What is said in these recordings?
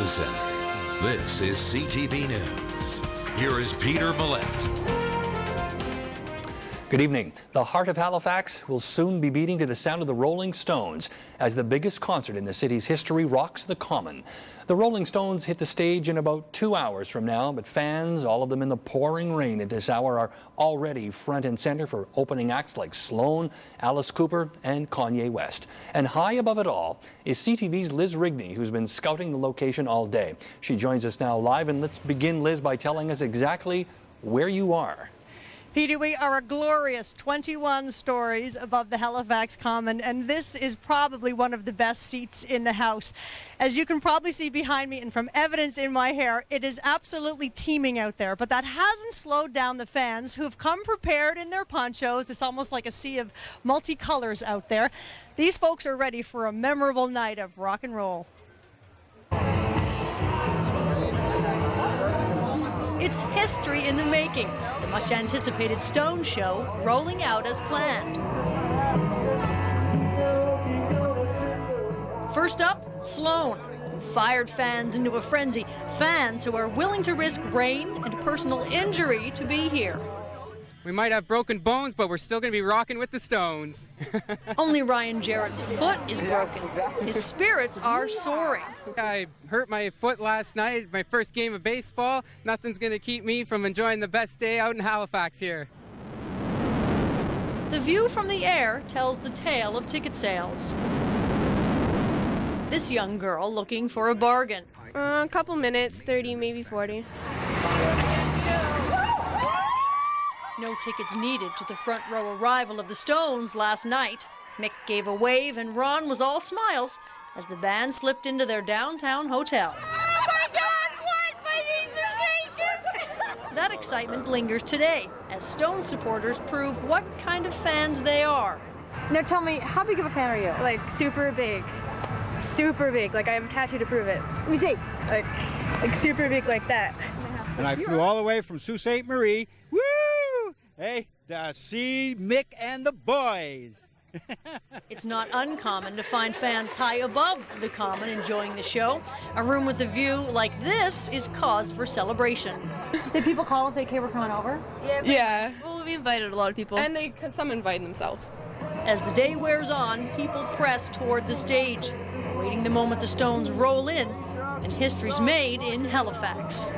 Center. This is CTV News. Here is Peter Millette. Good evening. The heart of Halifax will soon be beating to the sound of the Rolling Stones as the biggest concert in the city's history rocks the Common. The Rolling Stones hit the stage in about 2 hours from now, but fans, all of them in the pouring rain at this hour, are already front and center for opening acts like Sloan, Alice Cooper, and Kanye West. And high above it all is CTV's Liz Rigney, who's been scouting the location all day. She joins us now live, and let's begin, Liz, by telling us exactly where you are. Peter, we are a glorious 21 stories above the Halifax Common, and this is probably one of the best seats in the house. As you can probably see behind me and from evidence in my hair, it is absolutely teeming out there, but that hasn't slowed down the fans who've come prepared in their ponchos. It's almost like a sea of multicolors out there. These folks are ready for a memorable night of rock and roll. It's history in the making. The much anticipated Stone show rolling out as planned. First up, Sloan, who fired fans into a frenzy. Fans who are willing to risk rain and personal injury to be here. We might have broken bones, but we're still going to be rocking with the Stones. Only Ryan Jarrett's foot is broken. His spirits are soaring. I hurt my foot last night, my first game of baseball. Nothing's going to keep me from enjoying the best day out in Halifax here. The view from the air tells the tale of ticket sales. This young girl looking for a bargain. A couple minutes, 30, maybe 40. No tickets needed to the front row arrival of the Stones last night. Mick gave a wave and Ron was all smiles as the band slipped into their downtown hotel. Oh my God, what? My knees are shaking! That excitement lingers today as Stone supporters prove what kind of fans they are. Now tell me, how big of a fan are you? Like super big. Super big. Like I have a tattoo to prove it. Let me see. Like super big like that. And I flew all the way from Sault Ste. Marie. Woo! Hey, to see Mick and the boys. It's not uncommon to find fans high above the Common enjoying the show. A room with a view like this is cause for celebration. Did people call and say, okay, we're coming over? Yeah. Well, we invited a lot of people. And some invited themselves. As the day wears on, people press toward the stage, waiting the moment the Stones roll in and history's made in Halifax.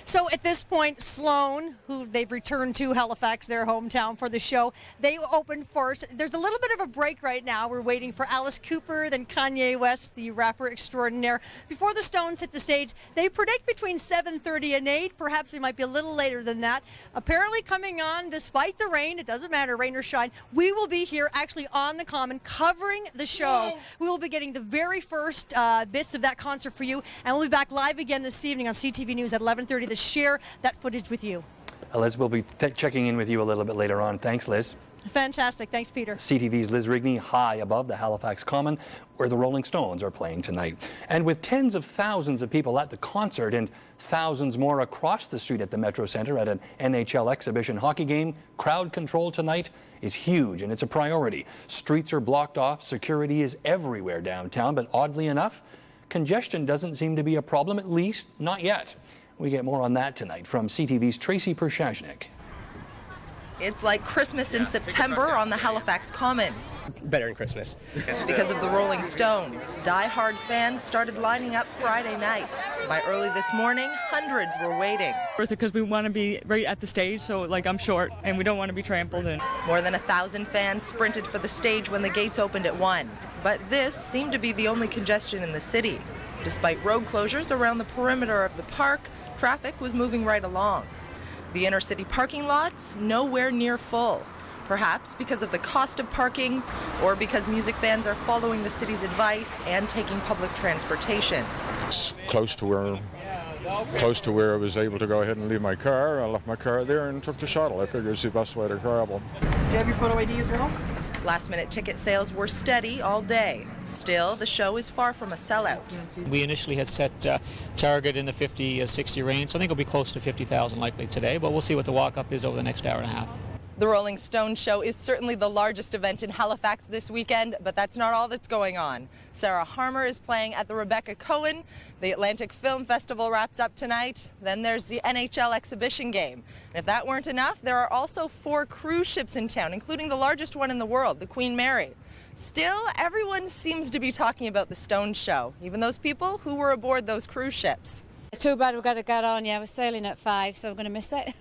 So at this point, Sloan, who they've returned to Halifax, their hometown, for the show, they opened first. There's a little bit of a break right now. We're waiting for Alice Cooper, then Kanye West, the rapper extraordinaire. Before the Stones hit the stage, they predict between 7:30 and 8. Perhaps they might be a little later than that. Apparently coming on despite the rain. It doesn't matter, rain or shine. We will be here actually on the Common covering the show. Yay. We will be getting the very first bits of that concert for you, and we'll be back live again this evening on CTV News at 11:30 to share that footage with you. Liz, we'll be checking in with you a little bit later on. Thanks, Liz. Fantastic. Thanks, Peter. CTV's Liz Rigney high above the Halifax Common, where the Rolling Stones are playing tonight. And with tens of thousands of people at the concert and thousands more across the street at the Metro Centre at an NHL exhibition hockey game, crowd control tonight is huge and it's a priority. Streets are blocked off, security is everywhere downtown, but oddly enough, congestion doesn't seem to be a problem, at least not yet. We get more on that tonight from CTV's Tracy Pershashnik. It's like Christmas in September on the Halifax Common. Better than Christmas. Because of the Rolling Stones, die-hard fans started lining up Friday night. By early this morning, hundreds were waiting. Because we want to be right at the stage, so I'm short and we don't want to be trampled in. More than 1,000 fans sprinted for the stage when the gates opened at 1. But this seemed to be the only congestion in the city. Despite road closures around the perimeter of the park, traffic was moving right along. The inner city parking lots, nowhere near full. Perhaps because of the cost of parking, or because music fans are following the city's advice and taking public transportation. Close to where I was able to go ahead and leave my car. I left my car there and took the shuttle. I figured it's the best way to travel. Do you have your photo ID as well? Last-minute ticket sales were steady all day. Still, the show is far from a sellout. We initially had set target in the 50-60 range, so I think it'll be close to 50,000 likely today, but we'll see what the walk-up is over the next hour and a half. The Rolling Stones show is certainly the largest event in Halifax this weekend, but that's not all that's going on. Sarah Harmer is playing at the Rebecca Cohen. The Atlantic Film Festival wraps up tonight. Then there's the NHL exhibition game. And if that weren't enough, there are also 4 cruise ships in town, including the largest one in the world, the Queen Mary. Still, everyone seems to be talking about the Stones show, even those people who were aboard those cruise ships. Too bad we've got to get on. Yeah, we're sailing at 5, so we're going to miss it.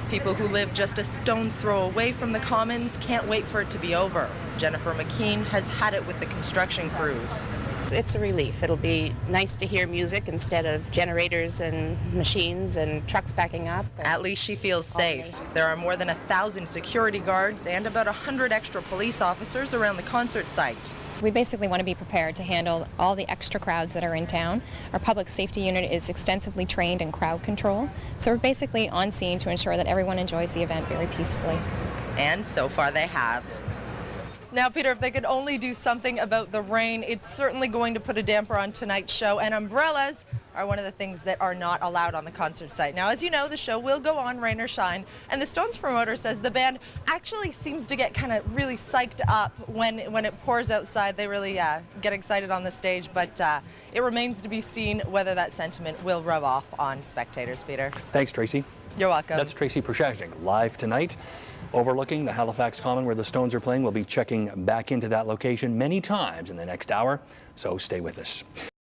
People who live just a stone's throw away from the Commons can't wait for it to be over. Jennifer McKean has had it with the construction crews. It's a relief. It'll be nice to hear music instead of generators and machines and trucks backing up. At least she feels safe. There are more than 1,000 security guards and about 100 extra police officers around the concert site. We basically want to be prepared to handle all the extra crowds that are in town. Our public safety unit is extensively trained in crowd control, so we're basically on scene to ensure that everyone enjoys the event very peacefully. And so far they have. Now, Peter, if they could only do something about the rain, it's certainly going to put a damper on tonight's show, and umbrellas are one of the things that are not allowed on the concert site. Now, as you know, the show will go on, rain or shine, and the Stones promoter says the band actually seems to get kind of really psyched up when it pours outside. They really get excited on the stage, but it remains to be seen whether that sentiment will rub off on spectators, Peter. Thanks, Tracy. You're welcome. That's Tracy Prashaznik, live tonight, overlooking the Halifax Common where the Stones are playing. We'll be checking back into that location many times in the next hour, so stay with us.